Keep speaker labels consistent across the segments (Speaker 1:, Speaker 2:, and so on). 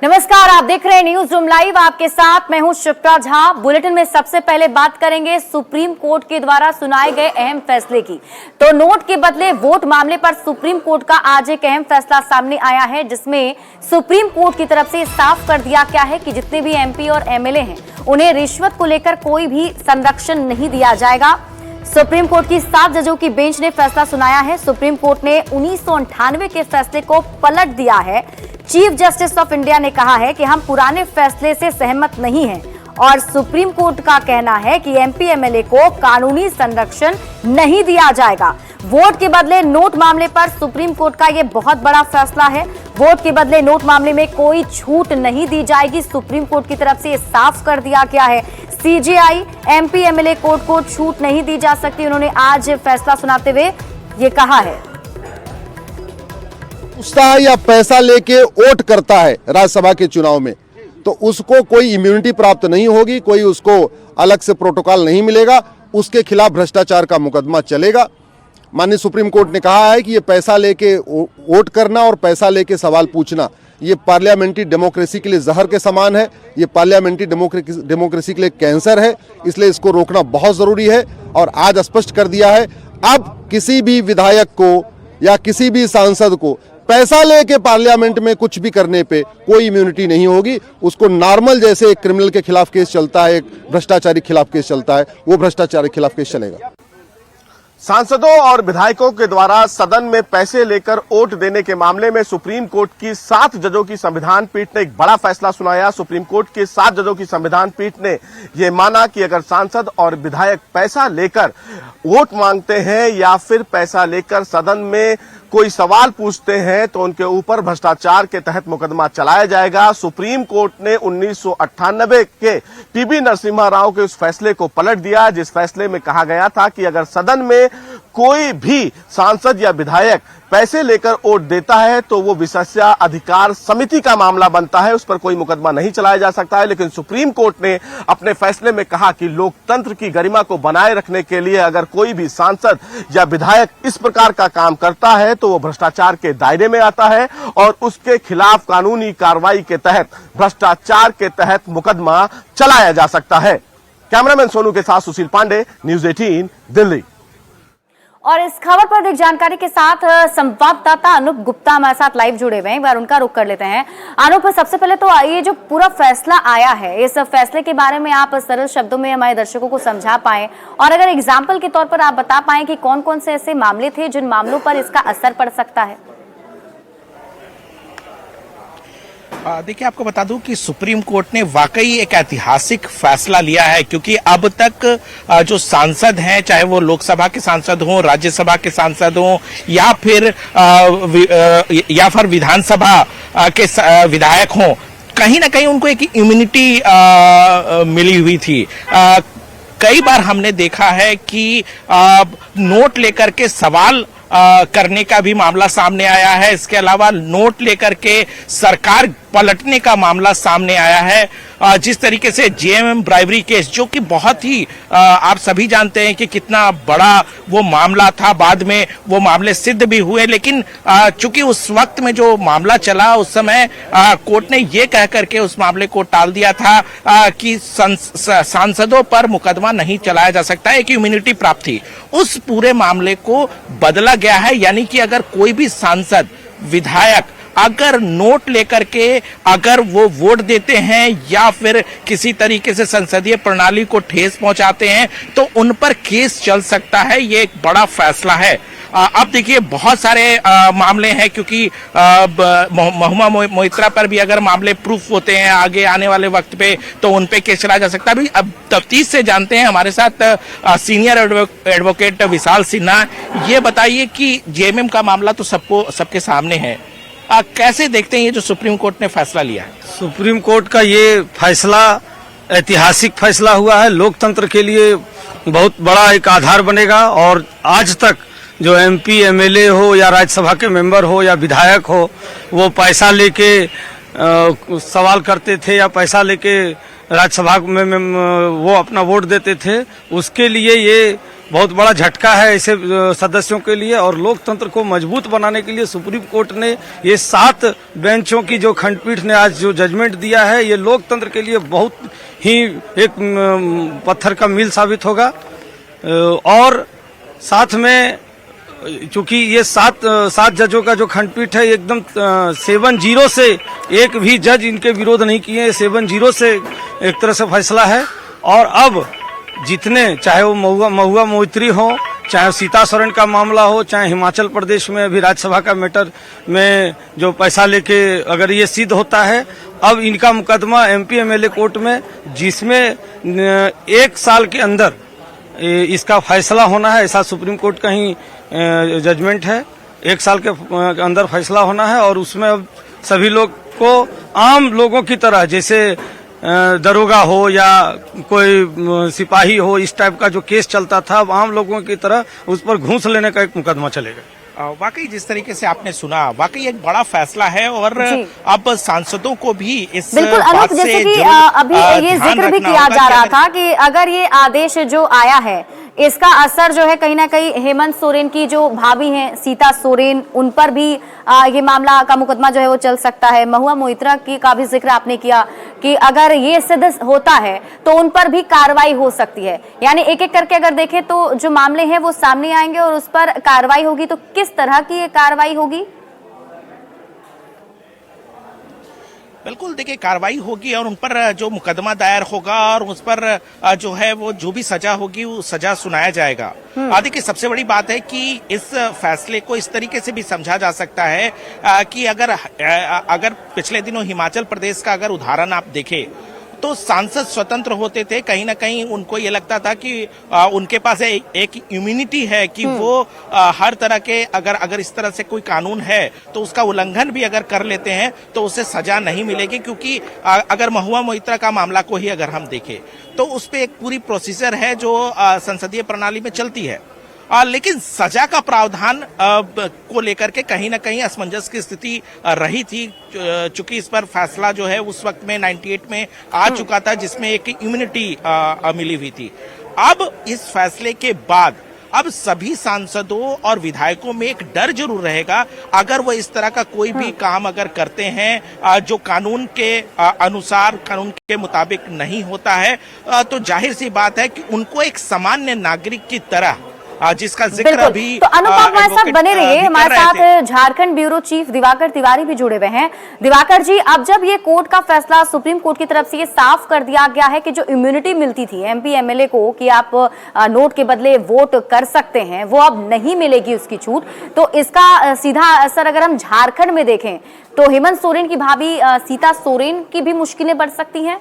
Speaker 1: नमस्कार, आप देख रहे हैं न्यूज रूम लाइव। आपके साथ मैं हूं शिप्रा झा। बुलेटिन में सबसे पहले बात करेंगे सुप्रीम कोर्ट के द्वारा सुनाए गए अहम फैसले की। तो नोट के बदले वोट मामले पर सुप्रीम कोर्ट का आज एक अहम फैसला सामने आया है, जिसमें सुप्रीम कोर्ट की तरफ से साफ कर दिया गया है कि जितने भी एमपी और एमएलए हैं उन्हें रिश्वत को लेकर कोई भी संरक्षण नहीं दिया जाएगा। सुप्रीम कोर्ट की 7 जजों की बेंच ने फैसला सुनाया है। सुप्रीम कोर्ट ने 1998 के फैसले को पलट दिया है। चीफ जस्टिस ऑफ इंडिया ने कहा है कि हम पुराने फैसले से सहमत नहीं हैं और सुप्रीम कोर्ट का कहना है कि एमपी एमएलए को कानूनी संरक्षण नहीं दिया जाएगा। वोट के बदले नोट मामले पर सुप्रीम कोर्ट का यह बहुत बड़ा फैसला है। वोट के बदले नोट मामले में कोई छूट नहीं दी जाएगी। सुप्रीम कोर्ट की तरफ से साफ कर दिया गया है। सीजेआई एमपी एमएलए कोर्ट को छूट नहीं दी जा सकती। उन्होंने आज फैसला सुनाते हुए ये कहा है।
Speaker 2: पूछता है या पैसा लेके वोट करता है राज्यसभा के चुनाव में, तो उसको कोई इम्यूनिटी प्राप्त नहीं होगी, कोई उसको अलग से प्रोटोकॉल नहीं मिलेगा, उसके खिलाफ भ्रष्टाचार का मुकदमा चलेगा। माननीय सुप्रीम कोर्ट ने कहा है कि ये पैसा लेके वोट करना और पैसा लेके सवाल पूछना ये पार्लियामेंट्री डेमोक्रेसी के लिए जहर के समान है। ये पार्लियामेंट्री डेमोक्रेसी के लिए कैंसर है, इसलिए इसको रोकना बहुत जरूरी है। और आज स्पष्ट कर दिया है, अब किसी भी विधायक को या किसी भी सांसद को पैसा लेके पार्लियामेंट में कुछ भी करने पे कोई इम्यूनिटी नहीं होगी। उसको नॉर्मल जैसे एक क्रिमिनल के खिलाफ केस चलता है, एक भ्रष्टाचारी के खिलाफ केस चलता है, वो भ्रष्टाचारी के खिलाफ केस चलेगा।
Speaker 3: सांसदों और विधायकों के द्वारा सदन में पैसे लेकर वोट देने के मामले में सुप्रीम कोर्ट की 7 जजों की संविधान पीठ ने एक बड़ा फैसला सुनाया। सुप्रीम कोर्ट के 7 जजों की संविधान पीठ ने यह माना कि अगर सांसद और विधायक पैसा लेकर वोट मांगते हैं या फिर पैसा लेकर सदन में कोई सवाल पूछते हैं तो उनके ऊपर भ्रष्टाचार के तहत मुकदमा चलाया जाएगा। सुप्रीम कोर्ट ने 1998 के पीबी नरसिम्हा राव के उस फैसले को पलट दिया, जिस फैसले में कहा गया था कि अगर सदन में कोई भी सांसद या विधायक पैसे लेकर वोट देता है तो वो विशेषज्ञ अधिकार समिति का मामला बनता है, उस पर कोई मुकदमा नहीं चलाया जा सकता है। लेकिन सुप्रीम कोर्ट ने अपने फैसले में कहा कि लोकतंत्र की गरिमा को बनाए रखने के लिए अगर कोई भी सांसद या विधायक इस प्रकार का काम करता है तो वो भ्रष्टाचार के दायरे में आता है और उसके खिलाफ कानूनी कार्रवाई के तहत भ्रष्टाचार के तहत मुकदमा चलाया जा सकता है। कैमरामैन सोनू के साथ सुशील पांडे, न्यूज 18 दिल्ली।
Speaker 1: और इस खबर पर अधिक जानकारी के साथ संवाददाता अनूप गुप्ता हमारे साथ लाइव जुड़े हुए हैं। एक बार उनका रुख कर लेते हैं। अनूप, सबसे पहले तो ये जो पूरा फैसला आया है, इस फैसले के बारे में आप सरल शब्दों में हमारे दर्शकों को समझा पाएं और अगर एग्जाम्पल के तौर पर आप बता पाएं कि कौन कौन से ऐसे मामले थे जिन मामलों पर इसका असर पड़ सकता है।
Speaker 4: देखिए, आपको बता दूं कि सुप्रीम कोर्ट ने वाकई एक ऐतिहासिक फैसला लिया है, क्योंकि अब तक जो सांसद हैं, चाहे वो लोकसभा के सांसद हों, राज्यसभा के सांसद हों या फिर विधानसभा के विधायक हों, कहीं ना कहीं उनको एक इम्यूनिटी मिली हुई थी। कई बार हमने देखा है कि नोट लेकर के सवाल करने का भी मामला सामने आया है। इसके अलावा नोट लेकर के सरकार पलटने का मामला सामने आया है। जिस तरीके से जेएमएम ब्राइबरी केस, जो कि बहुत ही आप सभी जानते हैं कि कितना बड़ा वो मामला था, बाद में वो मामले सिद्ध भी हुए, लेकिन चूंकि उस वक्त में जो मामला चला उस समय कोर्ट ने ये कह करके उस मामले को टाल दिया था कि सांसदों पर मुकदमा नहीं चलाया जा सकता, एक इम्यूनिटी प्राप्त थी। उस पूरे मामले को बदला गया है, यानी कि अगर कोई भी सांसद विधायक अगर नोट लेकर के अगर वो वोट देते हैं या फिर किसी तरीके से संसदीय प्रणाली को ठेस पहुंचाते हैं तो उन पर केस चल सकता है। ये एक बड़ा फैसला है। अब देखिए, बहुत सारे मामले हैं, क्योंकि महुआ मोइत्रा पर भी अगर मामले प्रूफ होते हैं आगे आने वाले वक्त पे तो उन पे केस चला जा सकता है। अभी अब तफ्तीश से जानते हैं, हमारे साथ सीनियर एडवोकेट विशाल सिन्हा। ये बताइए कि जेएमएम का मामला तो सबके सामने है, कैसे देखते हैं ये जो सुप्रीम कोर्ट ने फैसला लिया है?
Speaker 5: सुप्रीम कोर्ट का ये फैसला ऐतिहासिक फैसला हुआ है, लोकतंत्र के लिए बहुत बड़ा एक आधार बनेगा। और आज तक जो एमपी एमएलए हो या राज्यसभा के मेंबर हो या विधायक हो, वो पैसा लेके सवाल करते थे या पैसा लेके राज्यसभा में वो अपना वोट देते थे, उसके लिए ये बहुत बड़ा झटका है ऐसे सदस्यों के लिए। और लोकतंत्र को मजबूत बनाने के लिए सुप्रीम कोर्ट ने ये 7 बेंचों की जो खंडपीठ ने आज जो जजमेंट दिया है, ये लोकतंत्र के लिए बहुत ही एक पत्थर का मील साबित होगा। और साथ में चूंकि ये 7 जजों का जो खंडपीठ है एकदम 7-0 से, एक भी जज इनके विरोध नहीं किए, 7-0 से एक तरह से फैसला है। और अब जितने, चाहे वो महुआ मोइत्री हो, चाहे सीता सोरेन का मामला हो, चाहे हिमाचल प्रदेश में अभी राज्यसभा का मैटर में जो पैसा लेके अगर ये सिद्ध होता है, अब इनका मुकदमा MP MLA कोर्ट में, जिसमें 1 साल के अंदर इसका फैसला होना है, ऐसा सुप्रीम कोर्ट का ही जजमेंट है। 1 साल के अंदर फैसला होना है। और उसमें अब सभी लोग को आम लोगों की तरह, जैसे दरोगा हो या कोई सिपाही हो, इस टाइप का जो केस चलता था, अब आम लोगों की तरह उस पर घूस लेने का एक मुकदमा चलेगा।
Speaker 4: वाकई जिस तरीके से आपने सुना, वाकई एक बड़ा फैसला है। और अब सांसदों को भी इस
Speaker 1: बिल्कुल
Speaker 4: बात
Speaker 1: जैसे
Speaker 4: से
Speaker 1: कि अभी ये जिक्र भी किया जा रहा था कि अगर ये आदेश जो आया है, इसका असर जो है कहीं ना कहीं हेमंत सोरेन की जो भाभी हैं सीता सोरेन, उन पर भी ये मामला का मुकदमा जो है वो चल सकता है। महुआ मोइत्रा की का भी जिक्र आपने किया कि अगर ये सिद्ध होता है तो उन पर भी कार्रवाई हो सकती है। यानी एक एक करके अगर देखें तो जो मामले हैं वो सामने आएंगे और उस पर कार्रवाई होगी। तो किस तरह की ये कार्रवाई होगी?
Speaker 4: बिल्कुल, देखिए कार्रवाई होगी और उन पर जो मुकदमा दायर होगा और उस पर जो है वो जो भी सजा होगी वो सजा सुनाया जाएगा। देखिए सबसे बड़ी बात है कि इस फैसले को इस तरीके से भी समझा जा सकता है कि अगर पिछले दिनों हिमाचल प्रदेश का अगर उदाहरण आप देखें तो सांसद स्वतंत्र होते थे, कहीं ना कहीं उनको ये लगता था कि उनके पास एक इम्यूनिटी है कि वो हर तरह के अगर इस तरह से कोई कानून है तो उसका उल्लंघन भी अगर कर लेते हैं तो उसे सजा नहीं मिलेगी। क्योंकि अगर महुआ मोइत्रा का मामला को ही अगर हम देखें तो उस पर एक पूरी प्रोसीजर है जो संसदीय प्रणाली में चलती है। लेकिन सजा का प्रावधान को लेकर के कहीं ना कहीं असमंजस की स्थिति रही थी, चूंकि इस पर फैसला जो है उस वक्त में 98 में आ चुका था, जिसमें एक इम्यूनिटी मिली हुई थी। अब इस फैसले के बाद अब सभी सांसदों और विधायकों में एक डर जरूर रहेगा, अगर वो इस तरह का कोई भी काम अगर करते हैं जो कानून के अनुसार, कानून के मुताबिक नहीं होता है, तो जाहिर सी बात है कि उनको एक सामान्य नागरिक की तरह जिसका जिक्र अभी
Speaker 1: तो अनुपम हमारे साथ बने रहिए। हमारे साथ झारखंड ब्यूरो चीफ दिवाकर तिवारी भी जुड़े हुए हैं। दिवाकर जी, अब जब ये कोर्ट का फैसला सुप्रीम कोर्ट की तरफ से ये साफ कर दिया गया है कि जो इम्यूनिटी मिलती थी MP MLA को कि आप नोट के बदले वोट कर सकते हैं, वो अब नहीं मिलेगी उसकी छूट, तो इसका सीधा असर अगर हम झारखंड में देखें तो हेमंत सोरेन की भाभी सीता सोरेन की भी मुश्किलें बढ़ सकती हैं।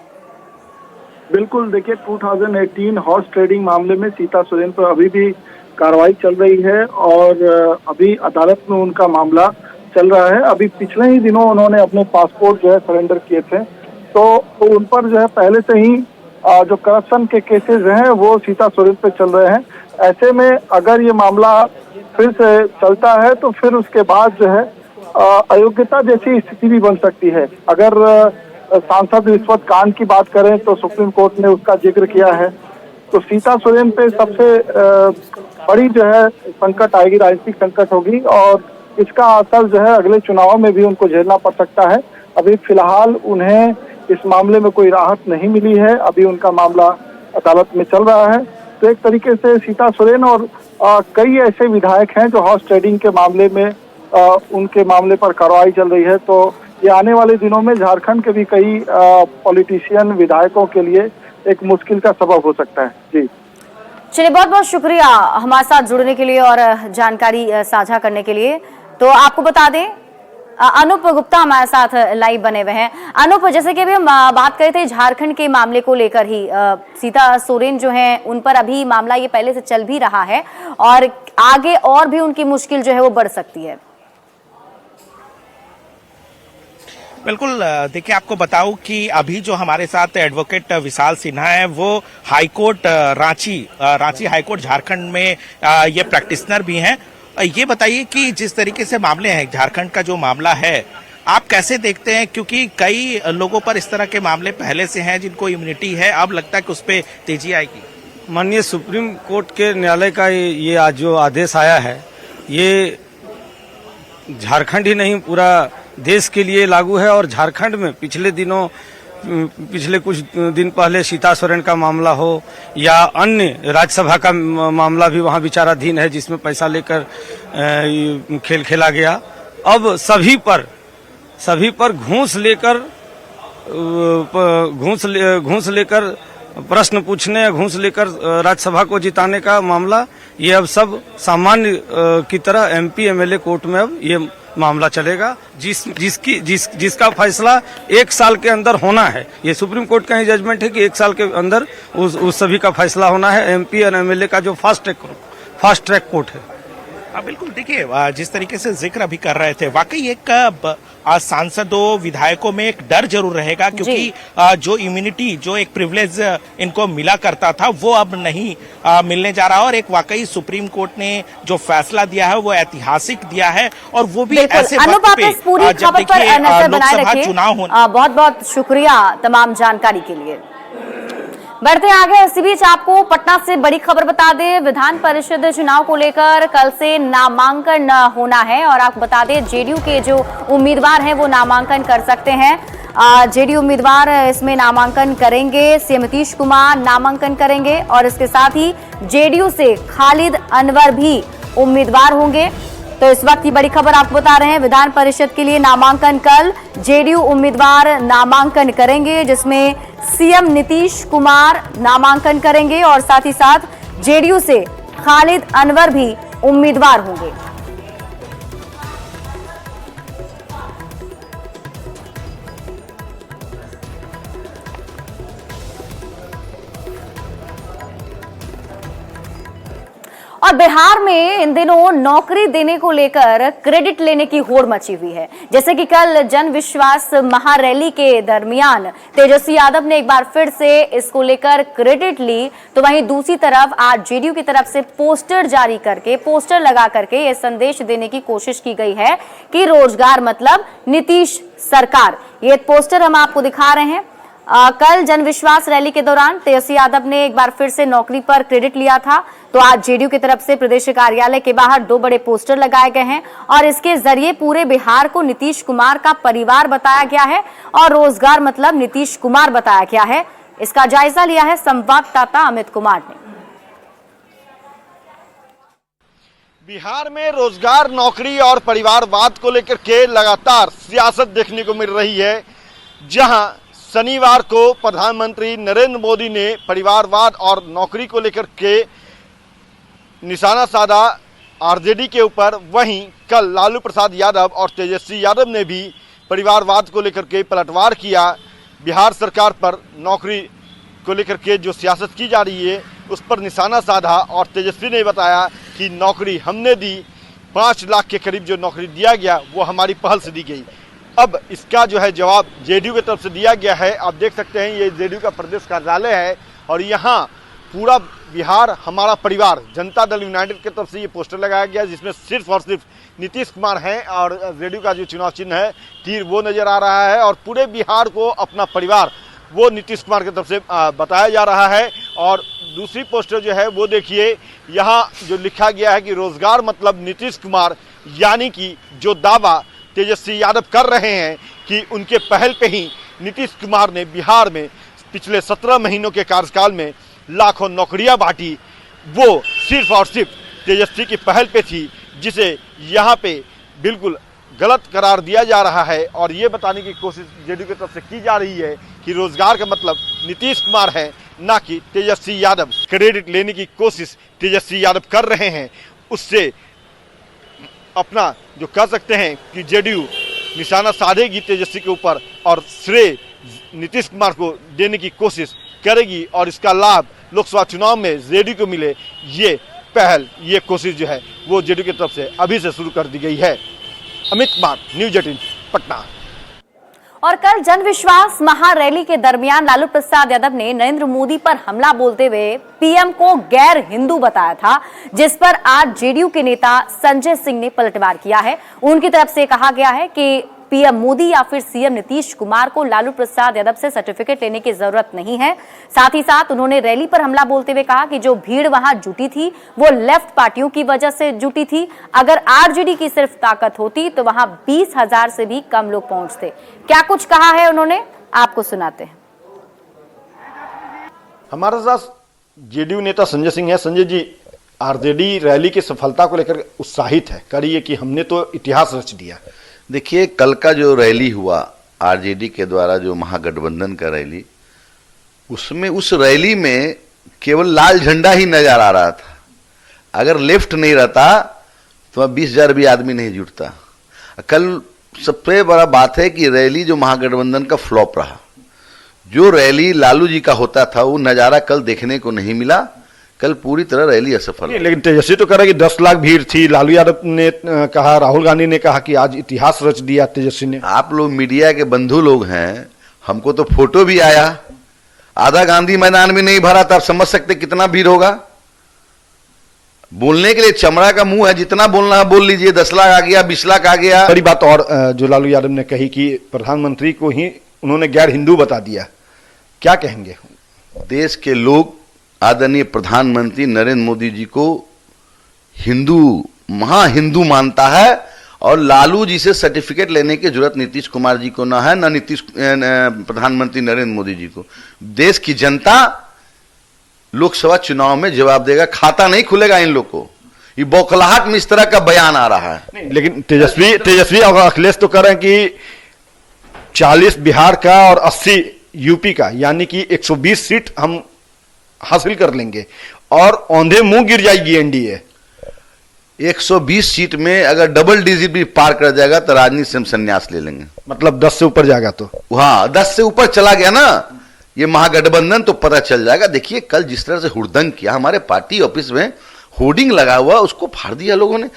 Speaker 6: बिल्कुल, देखिए 2018 हॉर्स ट्रेडिंग मामले में सीता सोरेन पर अभी भी कार्रवाई चल रही है और अभी अदालत में उनका मामला चल रहा है। अभी पिछले ही दिनों उन्होंने अपने पासपोर्ट जो है सरेंडर किए थे, तो उन पर जो है पहले से ही जो करप्शन के केसेस हैं वो सीता सोरेन पे चल रहे हैं। ऐसे में अगर ये मामला फिर से चलता है तो फिर उसके बाद जो है अयोग्यता जैसी स्थिति भी बन सकती है। अगर सांसद रिश्वत कांड की बात करें तो सुप्रीम कोर्ट ने उसका जिक्र किया है, तो सीता सोरेन पे सबसे बड़ी जो है संकट आएगी, राजनीतिक संकट होगी और इसका असर जो है अगले चुनाव में भी उनको झेलना पड़ सकता है। अभी फिलहाल उन्हें इस मामले में कोई राहत नहीं मिली है, अभी उनका मामला अदालत में चल रहा है। तो एक तरीके से सीता सोरेन और कई ऐसे विधायक हैं जो हॉर्स ट्रेडिंग के मामले में उनके मामले पर कार्रवाई चल रही है। तो ये आने वाले दिनों में झारखंड के भी कई पॉलिटिशियन विधायकों के लिए एक मुश्किल का सबब हो सकता है। जी
Speaker 1: चलिए, बहुत बहुत शुक्रिया हमारे साथ जुड़ने के लिए और जानकारी साझा करने के लिए। तो आपको बता दें अनूप गुप्ता हमारे साथ लाइव बने हुए हैं। अनूप, जैसे कि अभी हम बात कर रहे थे झारखंड के मामले को लेकर ही, सीता सोरेन जो हैं उन पर अभी मामला ये पहले से चल भी रहा है और आगे और भी उनकी मुश्किल जो है वो बढ़ सकती है।
Speaker 4: बिल्कुल, देखिए आपको बताऊं कि अभी जो हमारे साथ एडवोकेट विशाल सिन्हा है वो हाईकोर्ट रांची हाईकोर्ट झारखंड में ये प्रैक्टिशनर भी हैं। ये बताइए कि जिस तरीके से मामले हैं, झारखंड का जो मामला है आप कैसे देखते हैं, क्योंकि कई लोगों पर इस तरह के मामले पहले से हैं जिनको इम्यूनिटी है, अब लगता है कि उस पर तेजी आएगी।
Speaker 5: माननीय सुप्रीम कोर्ट के न्यायालय का ये आज जो आदेश आया है, ये झारखंड ही नहीं पूरा देश के लिए लागू है। और झारखंड में पिछले कुछ दिन पहले सीता सोरेन का मामला हो या अन्य राज्यसभा का मामला भी वहां विचाराधीन है, जिसमें पैसा लेकर खेल खेला गया। अब सभी पर घूस लेकर प्रश्न पूछने या घूस लेकर राज्यसभा को जिताने का मामला, ये अब सब सामान्य की तरह एमपी एमएलए कोर्ट में अब ये मामला चलेगा, जिसका फैसला 1 साल के अंदर होना है। ये सुप्रीम कोर्ट का ही जजमेंट है कि 1 साल के अंदर उस सभी का फैसला होना है। एमपी और एमएलए का जो फास्ट ट्रैक कोर्ट है।
Speaker 4: बिल्कुल, देखिए जिस तरीके से जिक्र अभी कर रहे थे, वाकई एक सांसदों विधायकों में एक डर जरूर रहेगा, क्योंकि जो इम्यूनिटी, जो एक प्रिविलेज इनको मिला करता था, वो अब नहीं मिलने जा रहा। और एक वाकई सुप्रीम कोर्ट ने जो फैसला दिया है वो ऐतिहासिक दिया है, और वो भी ऐसे वक्त पे जब देखिए लोकसभा चुनाव होने।
Speaker 1: बहुत बहुत शुक्रिया तमाम जानकारी के लिए। बढ़ते आगे, इसी बीच आपको पटना से बड़ी खबर बता दें। विधान परिषद चुनाव को लेकर कल से नामांकन होना है, और आपको बता दें जेडीयू के जो उम्मीदवार हैं वो नामांकन कर सकते हैं। जेडीयू उम्मीदवार इसमें नामांकन करेंगे। सीएम नीतीश कुमार नामांकन करेंगे, और इसके साथ ही जेडीयू से खालिद अनवर भी उम्मीदवार होंगे। तो इस वक्त की बड़ी खबर आपको बता रहे हैं, विधान परिषद के लिए नामांकन कल जेडीयू उम्मीदवार नामांकन करेंगे, जिसमें सीएम नीतीश कुमार नामांकन करेंगे और साथ ही साथ जेडीयू से खालिद अनवर भी उम्मीदवार होंगे। और बिहार में इन दिनों नौकरी देने को लेकर क्रेडिट लेने की होड़ मची हुई है। जैसे कि कल जन विश्वास महारैली के दरमियान तेजस्वी यादव ने एक बार फिर से इसको लेकर क्रेडिट ली, तो वहीं दूसरी तरफ आज जेडीयू की तरफ से पोस्टर जारी करके, पोस्टर लगा करके ये संदेश देने की कोशिश की गई है कि रोजगार मतलब नीतीश सरकार। ये पोस्टर हम आपको दिखा रहे हैं। कल जन विश्वास रैली के दौरान तेजस्वी यादव ने एक बार फिर से नौकरी पर क्रेडिट लिया था, तो आज जेडीयू की तरफ से प्रदेश कार्यालय के बाहर 2 बड़े पोस्टर लगाए गए हैं, और इसके जरिए पूरे बिहार को नीतीश कुमार का परिवार बताया गया है और रोजगार मतलब नीतीश कुमार बताया गया है। इसका जायजा लिया है संवाददाता अमित कुमार ने।
Speaker 7: बिहार में रोजगार, नौकरी और परिवारवाद को लेकर के लगातार सियासत देखने को मिल रही है, जहां शनिवार को प्रधानमंत्री नरेंद्र मोदी ने परिवारवाद और नौकरी को लेकर के निशाना साधा आरजेडी के ऊपर, वहीं कल लालू प्रसाद यादव और तेजस्वी यादव ने भी परिवारवाद को लेकर के पलटवार किया। बिहार सरकार पर नौकरी को लेकर के जो सियासत की जा रही है उस पर निशाना साधा, और तेजस्वी ने बताया कि नौकरी हमने दी, 5 लाख के करीब जो नौकरी दिया गया वो हमारी पहल से दी गई। अब इसका जो है जवाब जेडीयू की तरफ से दिया गया है। आप देख सकते हैं ये जेडीयू का प्रदेश कार्यालय है, और यहाँ पूरा बिहार हमारा परिवार, जनता दल यूनाइटेड की तरफ से ये पोस्टर लगाया गया, जिसमें सिर्फ और सिर्फ नीतीश कुमार हैं, और जेडीयू का जो चुनाव चिन्ह है तीर वो नजर आ रहा है, और पूरे बिहार को अपना परिवार वो नीतीश कुमार की तरफ से बताया जा रहा है। और दूसरी पोस्टर जो है वो देखिए, यहाँ जो लिखा गया है कि रोजगार मतलब नीतीश कुमार, यानी कि जो दावा तेजस्वी यादव कर रहे हैं कि उनके पहल पे ही नीतीश कुमार ने बिहार में पिछले 17 महीनों के कार्यकाल में लाखों नौकरियां बांटी, वो सिर्फ और सिर्फ तेजस्वी की पहल पे थी, जिसे यहाँ पे बिल्कुल गलत करार दिया जा रहा है। और ये बताने की कोशिश जेडीयू की तरफ से की जा रही है कि रोजगार का मतलब नीतीश कुमार है, ना कि तेजस्वी यादव। क्रेडिट लेने की कोशिश तेजस्वी यादव कर रहे हैं, उससे अपना जो कह सकते हैं कि जेडीयू निशाना साधेगी तेजस्वी के ऊपर, और श्रेय नीतीश कुमार को देने की कोशिश करेगी, और इसका लाभ लोकसभा चुनाव में जेडीयू को मिले, ये पहल, ये कोशिश जो है वो जेडीयू की तरफ से अभी से शुरू कर दी गई है। अमित कुमार, न्यूज 18 पटना।
Speaker 1: और कल जन विश्वास महारैली के दरमियान लालू प्रसाद यादव ने नरेंद्र मोदी पर हमला बोलते हुए पीएम को गैर हिंदू बताया था, जिस पर आज जेडीयू के नेता संजय सिंह ने पलटवार किया है। उनकी तरफ से कहा गया है कि पीएम मोदी या फिर सीएम नीतीश कुमार को लालू प्रसाद यादव से सर्टिफिकेट लेने की जरूरत नहीं है। साथ ही साथ उन्होंने रैली पर हमला बोलते हुए कहा कि जो भीड़ वहां जुटी थी वो लेफ्ट पार्टियों की वजह से जुटी थी। अगर आरजेडी की सिर्फ ताकत होती तो वहां 20,000 से भी कम लोग पहुंचते। क्या कुछ कहा है उन्होंने, आपको सुनाते हैं।
Speaker 7: हमारे साथ जेडीयू नेता संजय सिंह है। संजय जी, आरजेडी रैली की सफलता को लेकर उत्साहित है, करिए कि हमने तो इतिहास रच दिया।
Speaker 8: देखिए, कल का जो रैली हुआ आरजेडी के द्वारा, जो महागठबंधन का रैली, उसमें उस रैली में केवल लाल झंडा ही नजर आ रहा था। अगर लेफ्ट नहीं रहता तो 20,000 भी आदमी नहीं जुटता। कल सबसे बड़ा बात है कि रैली जो महागठबंधन का फ्लॉप रहा। जो रैली लालू जी का होता था वो नजारा कल देखने को नहीं मिला। कल पूरी तरह रैली असफल।
Speaker 7: लेकिन तेजस्वी तो कह रहा है कि 10 लाख भीड़ थी। लालू यादव ने कहा, राहुल गांधी ने कहा कि आज इतिहास रच दिया तेजस्वी ने।
Speaker 8: आप लोग मीडिया के बंधु लोग हैं, हमको तो फोटो भी आया, आधा गांधी मैदान भी नहीं भरा था। आप समझ सकते कितना भीड़ होगा। बोलने के लिए चमड़ा का मुंह है, जितना बोलना है बोल लीजिए। 10 लाख आ गया, 20 लाख आ गया।
Speaker 7: बड़ी बात और जो लालू यादव ने कही कि प्रधानमंत्री को ही उन्होंने गैर हिंदू बता दिया, क्या कहेंगे?
Speaker 8: देश के लोग आदरणीय प्रधानमंत्री नरेंद्र मोदी जी को हिंदू, महा हिंदू मानता है और लालू जी से सर्टिफिकेट लेने की जरूरत नीतीश कुमार जी को ना है, ना प्रधानमंत्री नरेंद्र मोदी जी को। देश की जनता लोकसभा चुनाव में जवाब देगा। खाता नहीं खुलेगा इन लोग को। ये बौखलाहट में इस तरह का बयान आ रहा है।
Speaker 7: लेकिन तेजस्वी और अखिलेश तो कह रहे हैं कि 40 बिहार का और 80 यूपी का, यानी कि 120 सीट हम हासिल कर लेंगे और औंधे मुंह गिर जाएगी एनडीए।
Speaker 8: 120 सीट में अगर डबल डिजिट भी पार कर जाएगा तो राजनीति से हम संन्यास ले लेंगे।
Speaker 7: मतलब 10 से ऊपर जाएगा तो?
Speaker 8: हाँ, 10 से ऊपर चला गया ना ये महागठबंधन तो पता चल जाएगा। देखिए, कल जिस तरह से हुड़दंग किया, हमारे पार्टी ऑफिस में होर्डिंग लगा हुआ, उसको फाड़ दिया लोगों ने।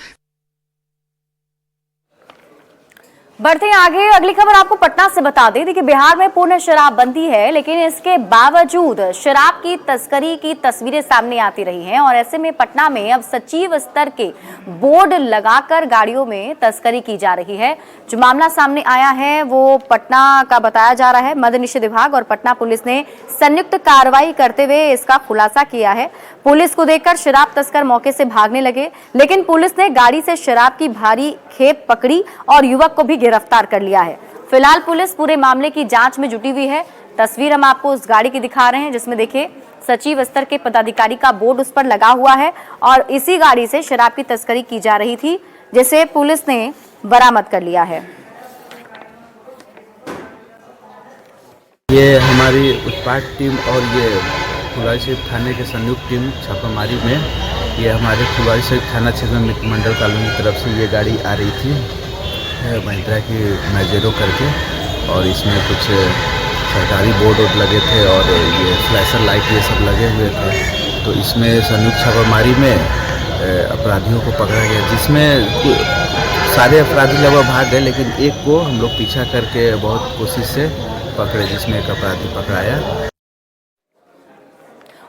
Speaker 1: बढ़ते हैं आगे। अगली खबर आपको पटना से बता दें। देखिए, बिहार में पूर्ण शराबबंदी है, लेकिन इसके बावजूद शराब की तस्करी की तस्वीरें सामने आती रही हैं और ऐसे में पटना में अब सचिव स्तर के बोर्ड लगाकर गाड़ियों में तस्करी की जा रही है। जो मामला सामने आया है वो पटना का बताया जा रहा है। मद्य निषेध विभाग और पटना पुलिस ने संयुक्त कार्रवाई करते हुए इसका खुलासा किया है। पुलिस को देखकर शराब तस्कर मौके से भागने लगे, लेकिन पुलिस ने गाड़ी से शराब की भारी खेप पकड़ी और युवक को भी गिरफ्तार कर लिया है। फिलहाल पुलिस पूरे मामले की जांच में जुटी हुई है। तस्वीर हम आपको उस गाड़ी की दिखा रहे हैं जिसमें देखिए सचिव स्तर के पदाधिकारी का बोर्ड उस पर लगा हुआ है और इसी गाड़ी से शराब की तस्करी की जा रही थी, जिसे पुलिस ने बरामद कर लिया है।
Speaker 9: ये हमारी उत्पाद टीम और ये फुलवारी शरीफ थाने के संयुक्त टीम छापामारी में, ये हमारे फुलवारी शरीफ थाना क्षेत्र में मंडल कॉलोनी की तरफ से ये गाड़ी आ रही थी महिंद्रा की मैजेरो करके, और इसमें कुछ सरकारी बोर्ड लगे थे और ये फ्लैशर लाइट ये सब लगे हुए थे। तो इसमें संयुक्त छापामारी में अपराधियों को पकड़ा गया, जिसमें सारे अपराधी लगभग भाग गए, लेकिन एक को हम लोग पीछा करके बहुत कोशिश से पकड़े, जिसमें एक अपराधी पकड़ाया।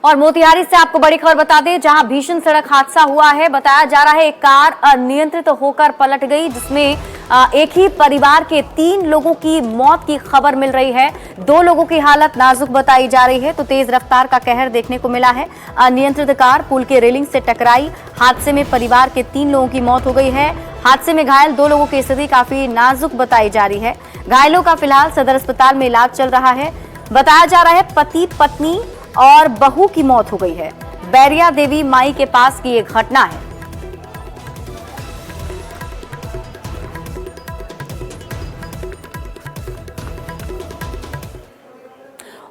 Speaker 1: और मोतिहारी से आपको बड़ी खबर बता दें, जहां भीषण सड़क हादसा हुआ है। बताया जा रहा है एक कार अनियंत्रित होकर पलट गई, जिसमें एक ही परिवार के 3 लोगों की मौत की खबर मिल रही है। 2 लोगों की हालत नाजुक बताई जा रही है। तो तेज रफ्तार का कहर देखने को मिला है। अनियंत्रित कार पुल के रेलिंग से टकराई। हादसे में परिवार के 3 लोगों की मौत हो गई है। हादसे में घायल 2 लोगों की स्थिति काफी नाजुक बताई जा रही है। घायलों का फिलहाल सदर अस्पताल में इलाज चल रहा है। बताया जा रहा है पति पत्नी और बहू की मौत हो गई है। बैरिया देवी माई के पास की एक घटना है।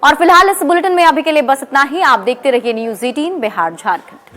Speaker 1: और फिलहाल इस बुलेटिन में अभी के लिए बस इतना ही। आप देखते रहिए न्यूज़ 18 बिहार झारखंड।